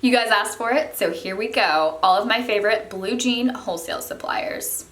You guys asked for it, so here we go. All of my favorite blue jean wholesale suppliers.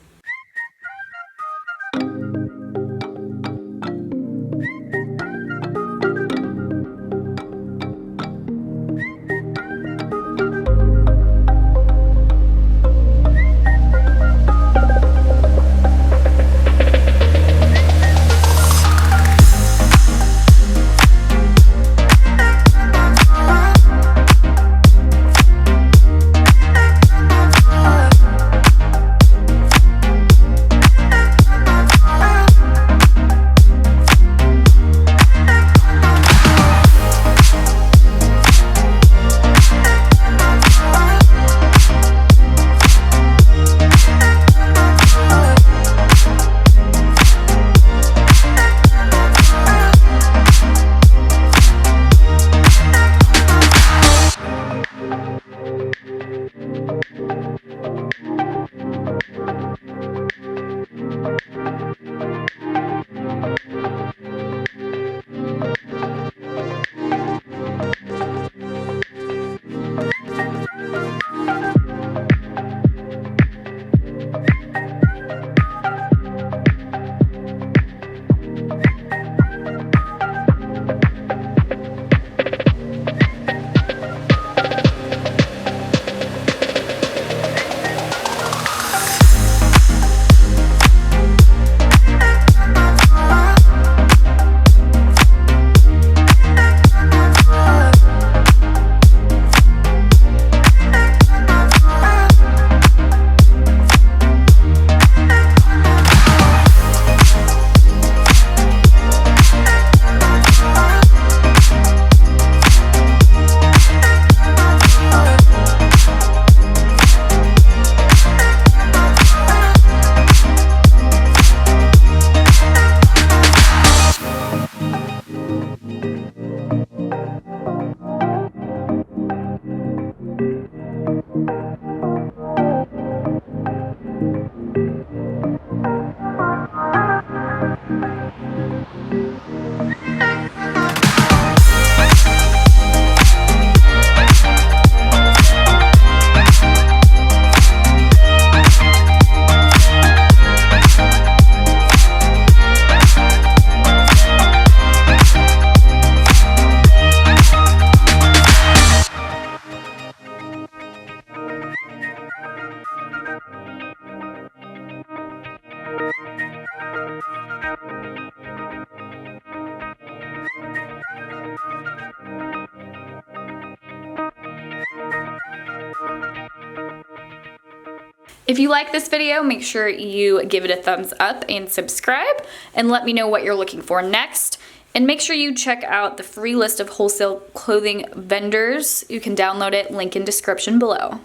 If you like this video, make sure you give it a thumbs up and subscribe, and let me know what you're looking for next. And make sure you check out the free list of wholesale clothing vendors. You can download it, link in description below.